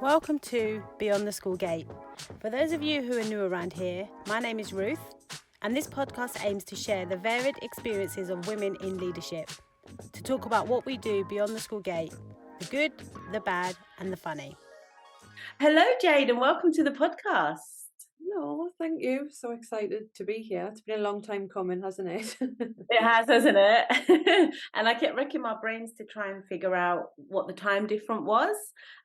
Welcome to Beyond the School Gate. For those of you who are new around here, my name is Ruth, and this podcast aims to share the varied experiences of women in leadership, to talk about what we do beyond the school gate, the good, the bad, and the funny. Hello, Jade, and welcome to the podcast. No, thank you. So excited to be here. It's been a long time coming, hasn't it? It has, hasn't it? And I kept racking my brains to try and figure out what the time difference was.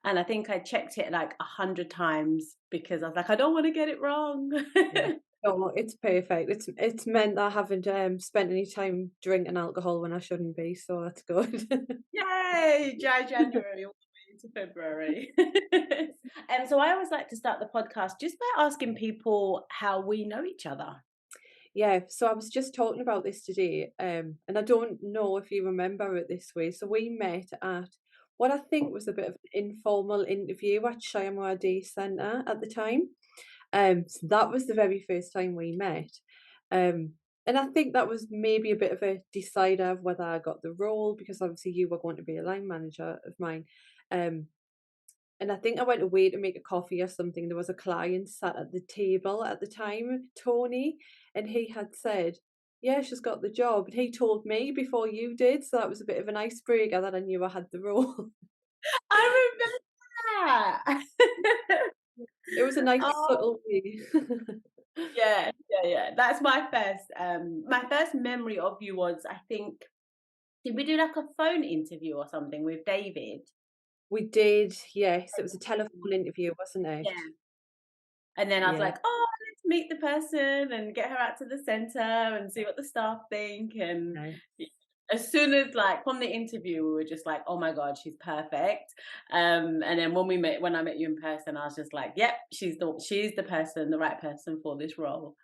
And I think I checked it like 100 times because I was like, I don't want to get it wrong. Yeah. No, it's perfect. It's meant that I haven't spent any time drinking alcohol when I shouldn't be, so that's good. Yay! January all the way into February. And so I always like to start the podcast just by asking people how we know each other. Yeah, so I was just talking about this today, and I don't know if you remember it this way. So we met at what I think was a bit of an informal interview at Shire Day Centre at the time. So that was the very first time we met. Um, and I think that was maybe a bit of a decider of whether I got the role because obviously you were going to be a line manager of mine. Um, and I think I went away to make a coffee or something. There was a client sat at the table at the time, Tony, and he had said, "Yeah, she's got the job." And he told me before you did, so that was a bit of an icebreaker that I knew I had the role. I remember that. It was a nice Oh, subtle way. yeah. That's my first memory of you was, I think, did we do like a phone interview or something with David? We did, yes. It was a telephone interview, wasn't it? Yeah. And then I was Yeah. like, oh, let's meet the person and get her out to the centre and see what the staff think. And No. as soon as like from the interview, we were just like, oh my God, she's perfect. And then when I met you in person, I was just like, yep, she's the person, the right person for this role.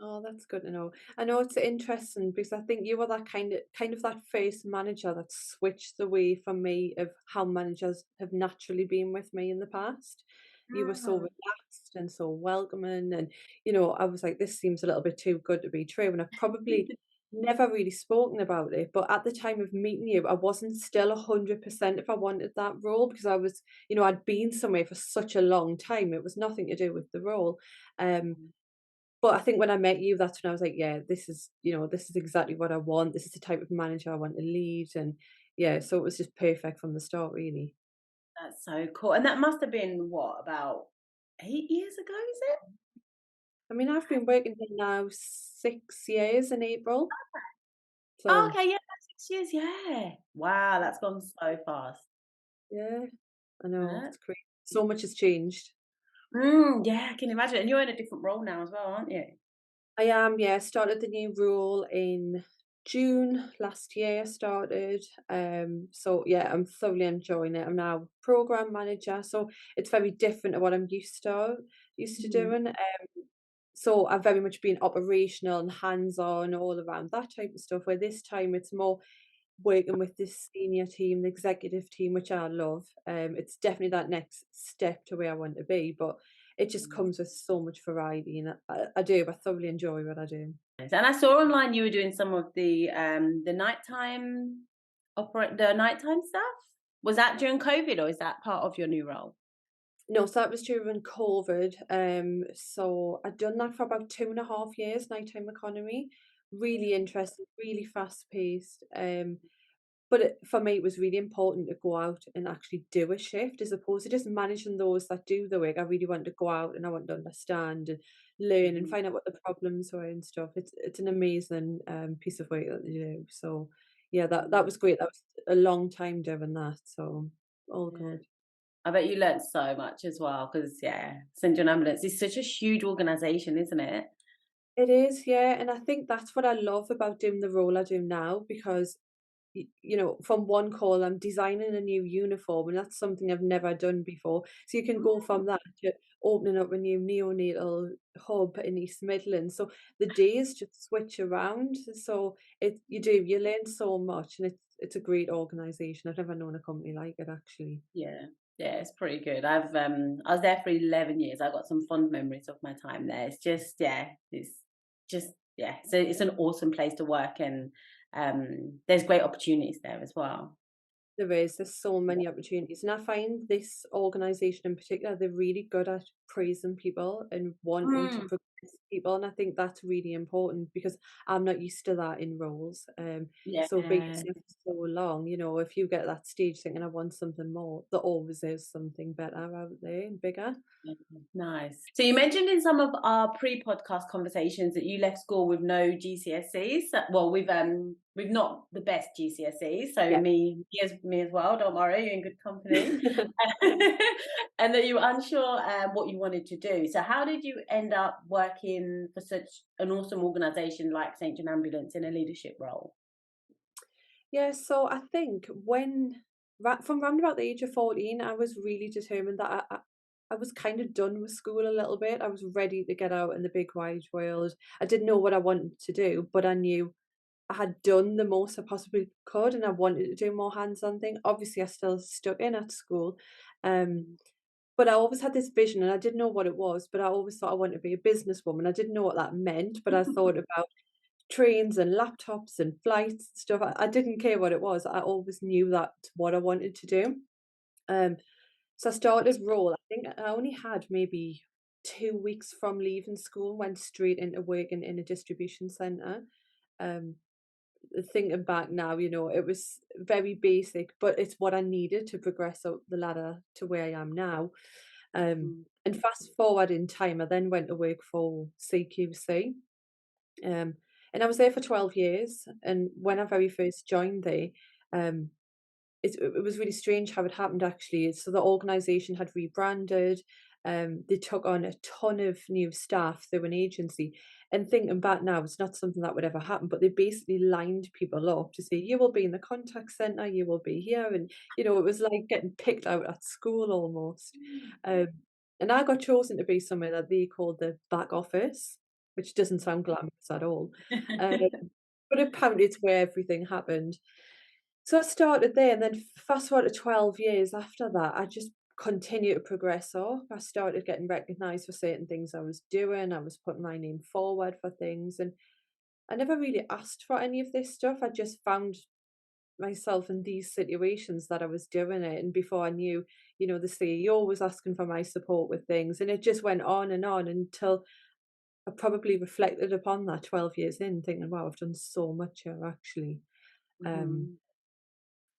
Oh, that's good to know. I know it's interesting because I think you were that kind of that first manager that switched the way for me of how managers have naturally been with me in the past. You were so Mm. relaxed and so welcoming, and I was like, this seems a little bit too good to be true. And I've probably never really spoken about it, but at the time of meeting you, I wasn't still 100% if I wanted that role because I was, I'd been somewhere for such a long time. It was nothing to do with the role. Um, but I think when I met you, that's when I was like, yeah, this is exactly what I want. This is the type of manager I want to lead. And yeah, so it was just perfect from the start, really. That's so cool. And that must have been what, about 8 years ago, is it? I mean, I've been working here now 6 years in April. Oh, So okay, yeah, 6 years, yeah. Wow, that's gone so fast. yeah, I know Yeah. it's great. So much has changed. Yeah, I can imagine. And you're in a different role now as well, aren't you? I am, yeah, started the new role in June last year, started. So yeah, I'm thoroughly enjoying it. I'm now program manager, so it's very different to what I'm used to Mhm. doing. So I've very much been operational and hands-on all around that type of stuff, where this time it's more working with this senior team, the executive team, which I love. It's definitely that next step to where I want to be, but it just comes with so much variety, and I do. I thoroughly enjoy what I do. And I saw online you were doing some of the nighttime stuff. Was that during COVID or is that part of your new role? No, so that was during COVID. So I'd done that for about 2.5 years, nighttime economy. Really interesting, really fast paced. But for me, it was really important to go out and actually do a shift as opposed to just managing those that do the work. I really wanted to go out and I want to understand and learn and Mhm. find out what the problems were and stuff. It's an amazing piece of work that they do. So yeah, that was great. That was a long time doing that. So all Yeah. good. I bet you learnt so much as well because, yeah, St John Ambulance is such a huge organisation, isn't it? It is, yeah, and I think that's what I love about doing the role I do now because from one call, I'm designing a new uniform, and that's something I've never done before. So you can go from that to opening up a new neonatal hub in East Midlands. So the days just switch around. So you learn so much, and it's a great organisation. I've never known a company like it actually. Yeah. Yeah, it's pretty good. I was there for 11 years. I got some fond memories of my time there. It's just, yeah, it's just, yeah, so it's an awesome place to work and there's great opportunities there as well. There's so Yeah. many opportunities, and I find this organisation in particular, they're really good at praising people and wanting to Mm, progress people, and I think that's really important because I'm not used to that in roles. So being yeah. here for so long, if you get that stage thinking I want something more, there always is something better out there and bigger. Mhm. Nice. So you mentioned in some of our pre-podcast conversations that you left school with no GCSEs. Well, we've not the best GCSEs, so Yeah. me as well. Don't worry, you're in good company. And that you were unsure what you wanted to do. So how did you end up working for such an awesome organisation like St John Ambulance in a leadership role? Yeah, so I think from round about the age of 14, I was really determined that I was kind of done with school a little bit. I was ready to get out in the big wide world. I didn't know what I wanted to do, but I knew I had done the most I possibly could and I wanted to do more hands-on thing. Obviously, I still stuck in at school. Um, but I always had this vision and I didn't know what it was, but I always thought I wanted to be a businesswoman. I didn't know what that meant, but I thought about trains and laptops and flights and stuff. I didn't care what it was. I always knew that's what I wanted to do. Um, so I started this role. I think I only had maybe 2 weeks from leaving school, went straight into working in a distribution centre. Um, Thinking back now, it was very basic, but it's what I needed to progress up the ladder to where I am now. Mm, And fast forward in time, I then went to work for CQC. Um, and I was there for 12 years. And when I very first joined there, um, it was really strange how it happened actually. So the organisation had rebranded. They took on a ton of new staff through an agency. And thinking back now, it's not something that would ever happen, but they basically lined people up to say, you will be in the contact centre, you will be here. And, it was like getting picked out at school almost. Um, and I got chosen to be somewhere that they called the back office, which doesn't sound glamorous at all. Um, but apparently it's where everything happened. So I started there, and then fast forward to 12 years after that, I just continued to progress up. I started getting recognised for certain things I was doing. I was putting my name forward for things, and I never really asked for any of this stuff. I just found myself in these situations that I was doing it, and before I knew, the CEO was asking for my support with things, and it just went on until I probably reflected upon that 12 years in, thinking, "Wow, I've done so much here actually." Um, mhm,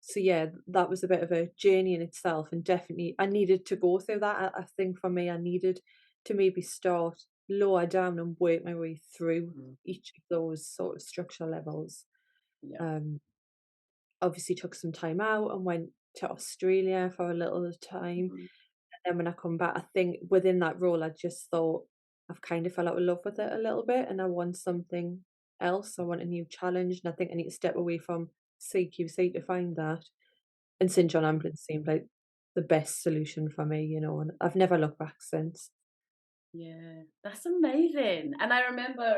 So yeah, that was a bit of a journey in itself, and definitely I needed to go through that. I think for me, I needed to maybe start lower down and work my way through mhm. each of those sort of structural levels. Yeah. Um, Obviously took some time out and went to Australia for a little time. Mhm, And then when I come back, I think within that role, I just thought I've kind of fell out of love with it a little bit, and I want something else. I want a new challenge, and I think I need to step away from CQC to find that. And St John Ambulance seemed like the best solution for me, and I've never looked back since. yeah, that's amazing. And I remember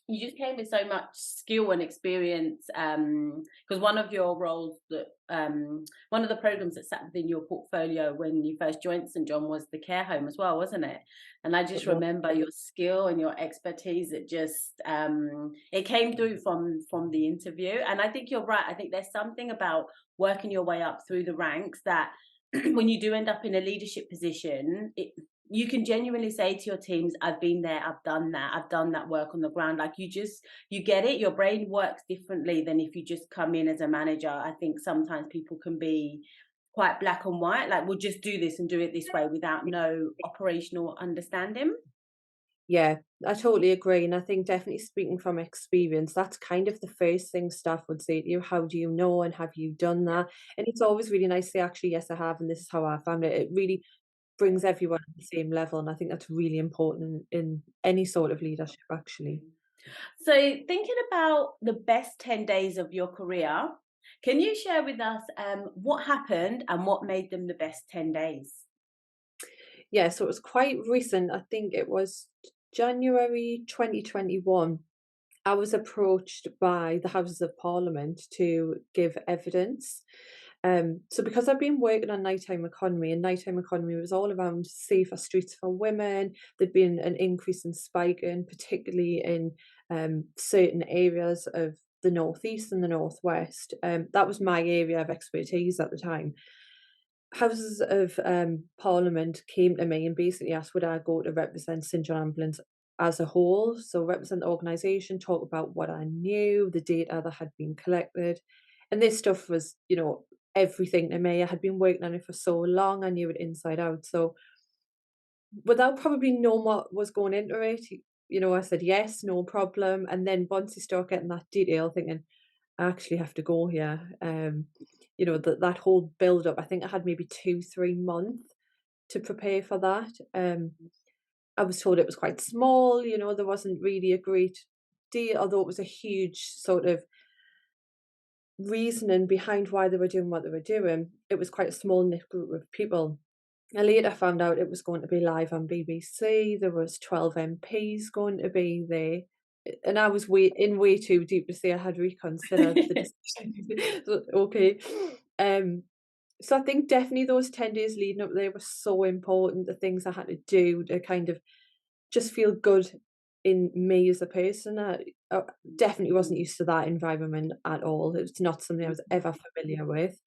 you just came with so much skill and experience because one of your roles that one of the programs that sat within your portfolio when you first joined St John was the care home as well, wasn't it? And I It just was remember your skill and your expertise. It just it came through from the interview. And I think you're right. I think there's something about working your way up through the ranks that when you do end up in a leadership position, you can genuinely say to your teams, I've been there, I've done that work on the ground. Like you get it. Your brain works differently than if you just come in as a manager. I think sometimes people can be quite black and white, like we'll just do this and do it this way without no operational understanding. Yeah, I totally agree, and I think definitely speaking from experience, that's kind of the first thing staff would say to you, "How do you know, and have you done Yeah. that?" And it's always really nice to say, "Actually, yes, I have, and this is how I found it." It really brings everyone at the same level, and I think that's really important in any sort of leadership, actually. So thinking about the best 10 days of your career, can you share with us what happened and what made them the best 10 days? Yeah, so it was quite recent. I think it was January 2021. I was approached by the Houses of Parliament to give evidence. So because I've been working on nighttime economy, and nighttime economy was all around safer streets for women, there'd been an increase in spiking, particularly in certain areas of the northeast and the northwest. That was my area of expertise at the time. Houses of Parliament came to me and basically asked would I go to represent St John Ambulance as a whole, so represent the organisation, talk about what I knew, the data that had been collected, and this stuff was, everything to me. I had been working on it for so long, I knew it inside out. So without probably knowing what was going into it, I said yes, no problem. And then once you start getting that detail, thinking, I actually have to go here. That whole build up, I think I had maybe 2, 3 months to prepare for that. I was told it was quite small, there wasn't really a great deal, although it was a huge sort of reasoning behind why they were doing what they were doing. It was quite a small knit group of people. I later found out it was going to be live on BBC. There was 12 MPs going to be there, and I was way too deep to say I had reconsidered the decision. So, okay, so I think definitely those 10 days leading up there were so important. The things I had to do to kind of just feel good in me as a person. I definitely wasn't used to that environment at all. It was not something I was ever familiar with.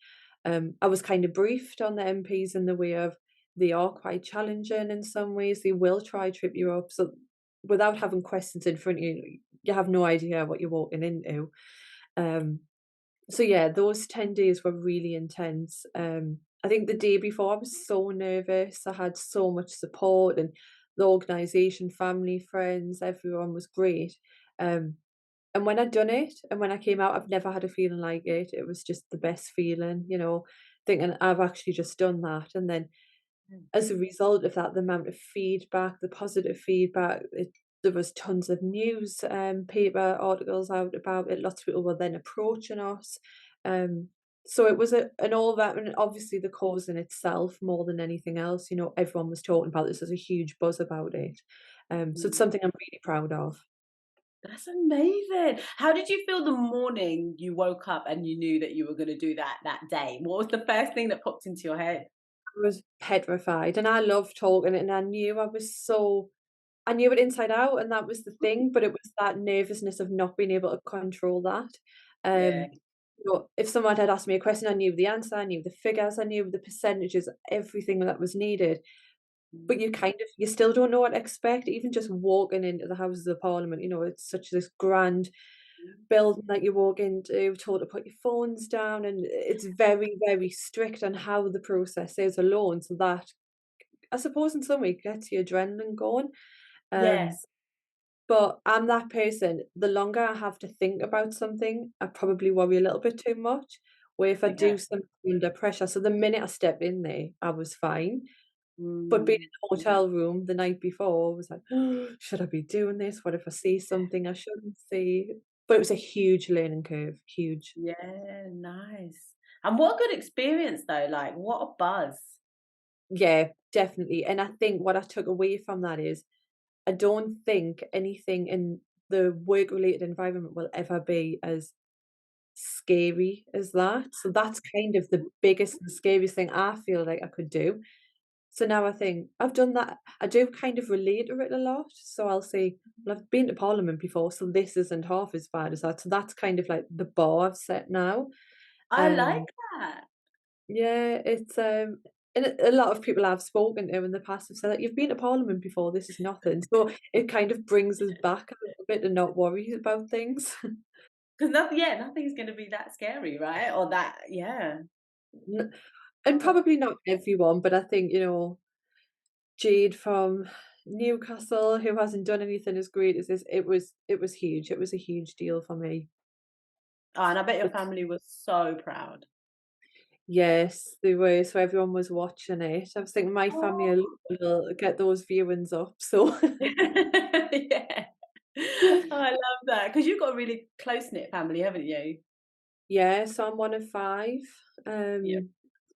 I was kind of briefed on the MPs in the way of they are quite challenging in some ways. They will try trip you up. So without having questions in front of you, you have no idea what you're walking into. So yeah, those 10 days were really intense. I think the day before I was so nervous. I had so much support and the organisation, family, friends, everyone was great. Um, and when I'd done it and when I came out, I've never had a feeling like it. It was just the best feeling, thinking I've actually just done that. And then as a result of that, the amount of feedback, the positive feedback, there was tons of news paper articles out about it. Lots of people were then approaching us. Um, so it was an all that, and obviously the cause in itself more than anything else. Everyone was talking about this. There's a huge buzz about it. So it's something I'm really proud of. That's amazing. How did you feel the morning you woke up and you knew that you were going to do that day? What was the first thing that popped into your head? I was petrified, and I love talking, and I knew it inside out, and that was the thing, but it was that nervousness of not being able to control that. Yeah. Um, if someone had asked me a question, I knew the answer, I knew the figures, I knew the percentages, everything that was needed. But you still don't know what to expect, even just walking into the Houses of Parliament, it's such this grand building that you walk into, told to put your phones down, and it's very, very strict on how the process is alone. So that, I suppose, in some way gets your adrenaline going. Um, Yes. but I'm that person, the longer I have to think about something, I probably worry a little bit too much. Where if I Okay. do something under pressure, so the minute I stepped in there, I was fine. But being in Mm. the hotel room the night before was like, should I be doing this? What if I see something I shouldn't see? But it was a huge learning curve, huge. Yeah, nice. And what a good experience though. Like, what a buzz. Yeah, definitely. And I think what I took away from that is I don't think anything in the work related environment will ever be as scary as that. So that's kind of the biggest and scariest thing I feel like I could do. So now I think I've done that. I do kind of relate to it a lot. So I'll say, well, I've been to Parliament before, so this isn't half as bad as that. So that's kind of like the bar I've set now. I like Um, that. yeah, it's and a lot of people I've spoken to in the past have said that you've been to Parliament before, this is nothing. So it kind of brings us back a little bit to not worry about things. Because nothing, yeah, nothing's going to be that scary, right? Or that, yeah. N- and probably not everyone, but I think, Jade from Newcastle, who hasn't done anything as great as this, it was huge. It was a huge deal for me. Oh, and I bet your But family was so proud. yes, they were. So everyone was watching it. I was thinking my family Oh. will get those viewings up. So Yeah. Oh, I love that because you've got a really close knit family, haven't you? yeah, so I'm one of five. Yeah.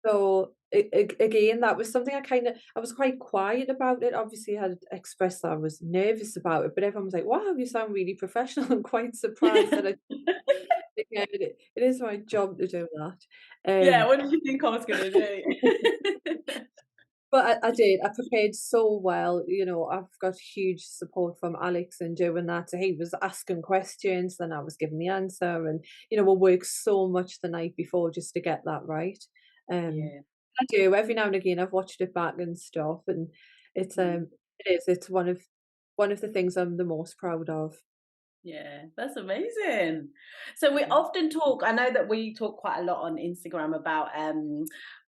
So again, that was something I was quite quiet about it. Obviously, I had expressed that I was nervous about it, but everyone was like, "Wow, you sound really professional." I'm quite surprised that I yeah, it is my job to do that. Yeah. Um, What did you think I was gonna do? But I did. I prepared so well. I've got huge support from Alex in doing that. So he was asking questions, then I was giving the answer, and we'll work so much the night before just to get that right. Um, Yeah. I do every now and again. I've watched it back and stuff, and it's Mm. it's one of the things I'm the most proud of. Yeah, that's amazing. So we Yeah. often talk, I know that we talk quite a lot on Instagram about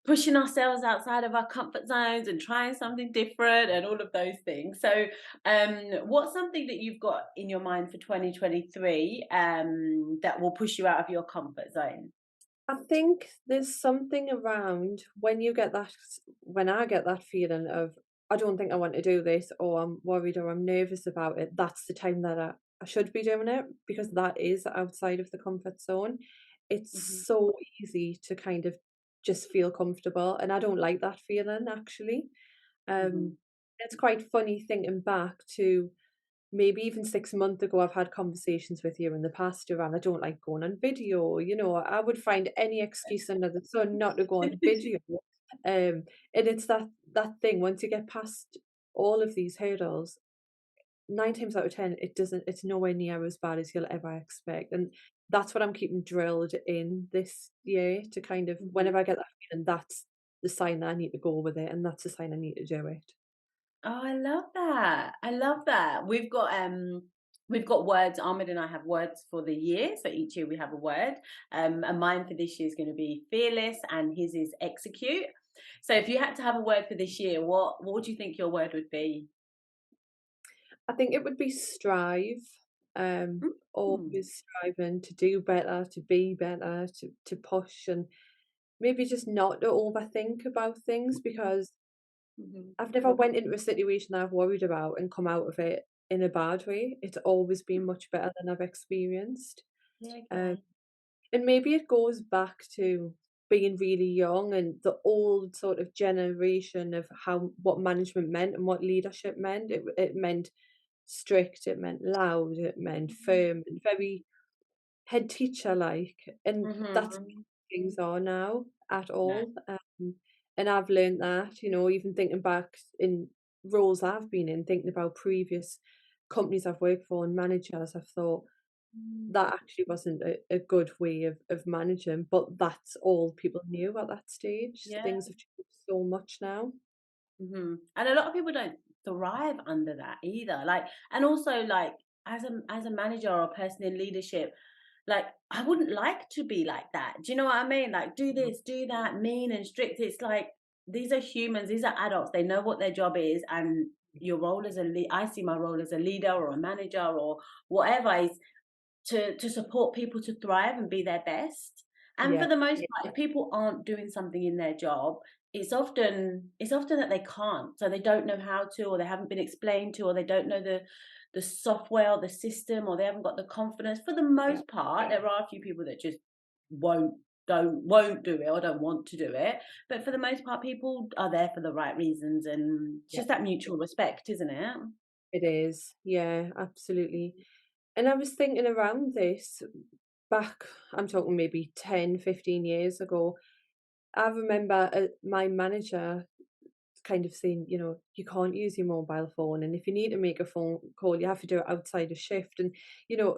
pushing ourselves outside of our comfort zones and trying something different and all of those things. So what's something that you've got in your mind for 2023 that will push you out of your comfort zone? I think there's something around when I get that feeling of I don't think I want to do this, or I'm worried, or I'm nervous about it. That's the time that I should be doing it, because that is outside of the comfort zone. It's Hmm. so easy to kind of just feel comfortable, and I don't like that feeling actually. Hmm. Um, it's quite funny thinking back to maybe even 6 months ago. I've had conversations with you in the past around I don't like going on video. I would find any excuse under the sun not to go on video. And it's that thing, once you get past all of these hurdles, 9 times out of 10, it's nowhere near as bad as you'll ever expect. And that's what I'm keeping drilled in this year, to kind of, Hmm. whenever I get that feeling, that's the sign that I need to go with it, and that's the sign I need to do it. Oh, I love that. I love that. We've got words. Ahmed and I have words for the year. So each year we have a word. And mine for this year is going to be fearless, and his is execute. So if you had to have a word for this year, what would you think your word would be? I think it would be strive. Mm. Always striving to do better, to be better, to push, and maybe just not to overthink about things, because Mhm. I've never went into a situation that I've worried about and come out of it in a bad way. It's always been much better than I've experienced. Yeah, Um, okay. and maybe it goes back to being really young and the old sort of generation of how what management meant and what leadership meant. It meant strict, it meant loud, it meant firm, and very head teacher like, and that's not Mhm. how things are now at No. all. And I've learned that, even thinking back in roles I've been in, thinking about previous companies I've worked for and managers, I've thought Mm. that actually wasn't a good way of managing, but that's all people knew at that stage. Yeah. Things have changed so much now. And a lot of people don't thrive under that either. Like, and also like as a manager or a person in leadership, like I wouldn't like to be like that. Do you know what I mean? Like do this, do that, mean and strict. It's like these are humans, these are adults. They know what their job is, and your role as a I see my role as a leader or a manager or whatever is to support people to thrive and be their best. And for Yeah, the most yeah, part, if people aren't doing something in their job, it's often that they can't, so they don't know how to, or they haven't been explained to, or they don't know the software or the system, or they haven't got the confidence. For the yeah, most part, there are a few people that just won't won't do it or don't want to do it. But for the most part, people are there for the right reasons, and it's yeah. just that mutual respect, isn't it? It is. Yeah, absolutely. And I was thinking around this back, I'm talking maybe 10, 15 years ago. I remember my manager kind of saying, you can't use your mobile phone. And if you need to make a phone call, you have to do it outside a shift. And,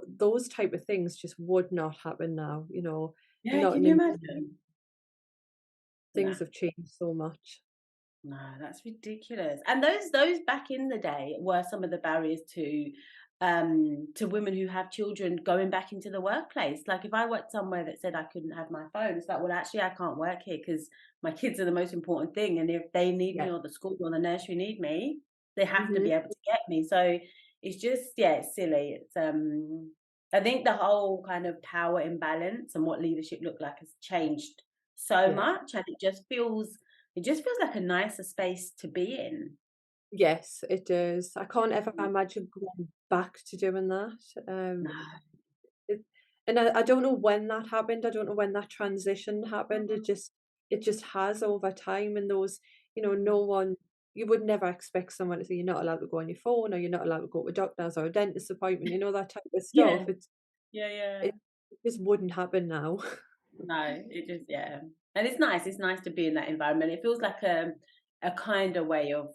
those type of things just would not happen now, Yeah, not can in you a million. imagine? Things No. have changed so much. No, that's ridiculous. And those back in the day were some of the barriers to women who have children going back into the workplace. Like if I worked somewhere that said I couldn't have my phone, it's like, well, actually, I can't work here because my kids are the most important thing. And if they need Yeah. me, or the school or the nursery need me, they have to Hmm. be able to get me. So it's just, yeah, it's silly. It's I think the whole kind of power imbalance and what leadership looked like has changed so Yeah. much, and it just feels like a nicer space to be in. Yes, it does. I can't ever Mm. imagine going back to doing that. No. It and I don't know when that happened. I don't know when that transition happened. It just has over time, and those, no one, you would never expect someone to say you're not allowed to go on your phone, or you're not allowed to go to a doctor's or a dentist appointment, that type of stuff. Yeah, It's yeah, yeah. it just wouldn't happen now. No, it just, yeah. And it's nice. It's nice to be in that environment. It feels like a a kinder way of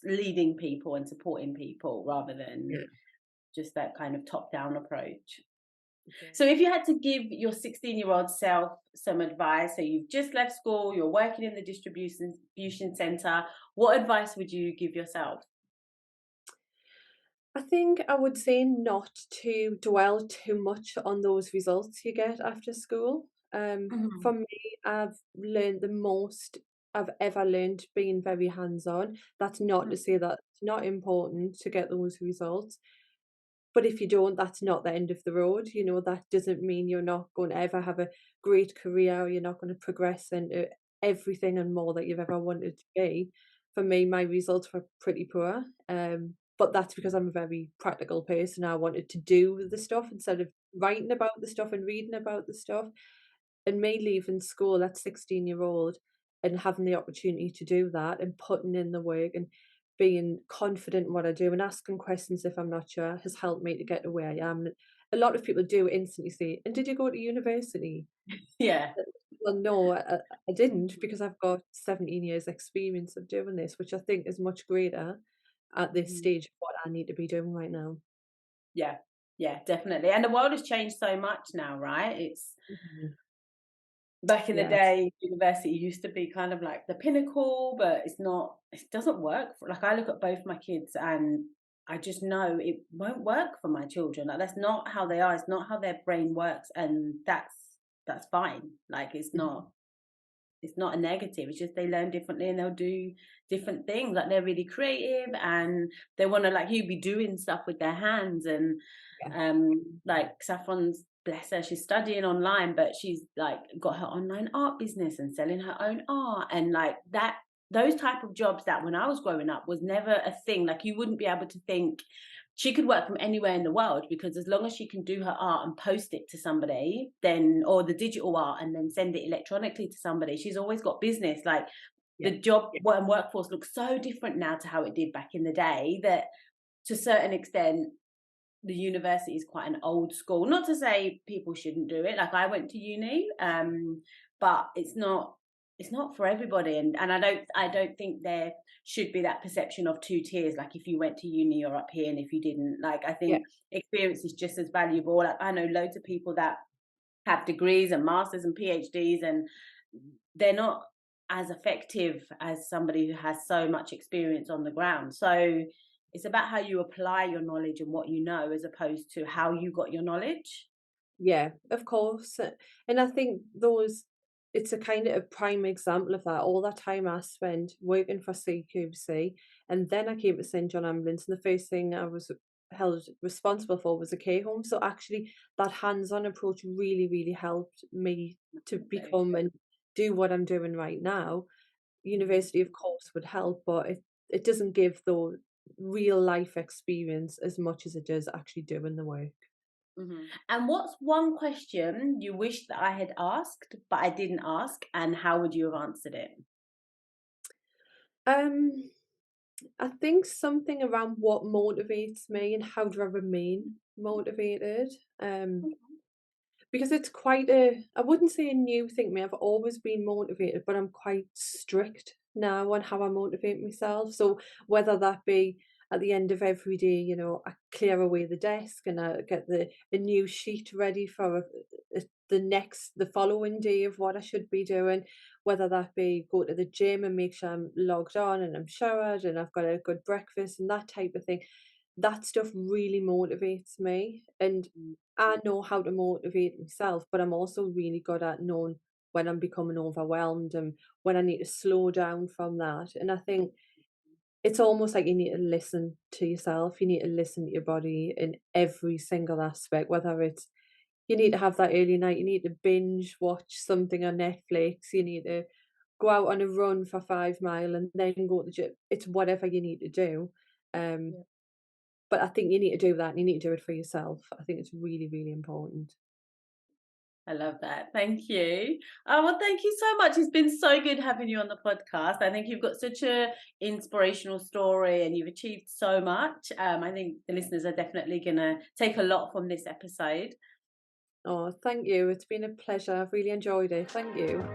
leading people and supporting people rather than Yeah. just that kind of top-down approach. Yeah. So if you had to give your 16-year-old self some advice, so you've just left school, you're working in the distribution center, what advice would you give yourself? I think I would say not to dwell too much on those results you get after school. For Mhm. me, I've learned the most I've ever learned being very hands-on. That's not to say that it's not important to get those results, but if you don't, that's not the end of the road. That doesn't mean you're not going to ever have a great career, or you're not going to progress into everything and more that you've ever wanted to be. For me, my results were pretty poor. But that's because I'm a very practical person. I wanted to do the stuff instead of writing about the stuff and reading about the stuff. And me leaving school at 16-year-old and having the opportunity to do that and putting in the work and being confident in what I do and asking questions if I'm not sure has helped me to get to where I am. And a lot of people do instantly say, "And did you go to university?" Yeah. Well, no, I didn't, because I've got 17 years experience of doing this, which I think is much greater at this Mhm. stage of what I need to be doing right now. Yeah. Yeah, definitely. And the world has changed so much now, right? It's Mhm. back in the Yeah, day, university used to be kind of like the pinnacle, but it's not, it doesn't work for, like, I look at both my kids and I just know it won't work for my children. Like, that's not how they are, it's not how their brain works, and that's fine. Like, mhm, it's not a negative, it's just they learn differently and they'll do different things. Like, they're really creative and they want to, like you, be doing stuff with their hands. And yeah, like Saffron's, bless her, she's studying online, but she's like got her online art business and selling her own art, and like that, those type of jobs that when I was growing up was never a thing. Like, you wouldn't be able to think she could work from anywhere in the world, because as long as she can do her art and post it to somebody, then, or the digital art, and then send it electronically to somebody, she's always got business. Like, yeah, the job and workforce looks so different now to how it did back in the day, that to a certain extent the university is quite an old school. Not to say people shouldn't do it. Like, I went to uni, but it's not for everybody. And I don't think there should be that perception of two tiers. Like, if you went to uni, you're up here, and if you didn't, like, I yeah, think experience is just as valuable. Like, I know loads of people that have degrees and masters and PhDs, and they're not as effective as somebody who has so much experience on the ground. So it's about how you apply your knowledge and what you know, as opposed to how you got your knowledge. yeah, of course. And I think it's a kind of a prime example of that. All that time I spent working for CQC, and then I came to St John Ambulance, and the first thing I was held responsible for was a care home. So actually, that hands-on approach really, really helped me to Absolutely. become and do what I'm doing right now. Mhm. University, of course, would help, but it doesn't give the real life experience as much as it does actually doing the work. Mhm. And what's one question you wish that I had asked, but I didn't ask, and how would you have answered it? Um, I think something around what motivates me and how do I remain motivated. Because it's quite I wouldn't say a new thing to me. I've always been motivated, but I'm quite strict now on how I motivate myself. So whether that be at the end of every day, I clear away the desk and I get a new sheet ready for the following day of what I should be doing. Whether that be go to the gym and make sure I'm logged on and I'm showered and I've got a good breakfast and that type of thing. That stuff really motivates me. And Mm. I know how to motivate myself, but I'm also really good at knowing when I'm becoming overwhelmed and when I need to slow down from that. And I think it's almost like you need to listen to yourself. You need to listen to your body in every single aspect, whether it's you need to have that early night, you need to binge watch something on Netflix, you need to go out on a run for 5 mile and then go to the gym. It's whatever you need to do. Um, Yeah. but I think you need to do that and you need to do it for yourself. I think it's really, really important. I love that. Thank you. Oh, well, thank you so much. It's been so good having you on the podcast. I think you've got such a inspirational story and you've achieved so much. I think the listeners are definitely going to take a lot from this episode. Oh, thank you. It's been a pleasure. I've really enjoyed it. Thank you.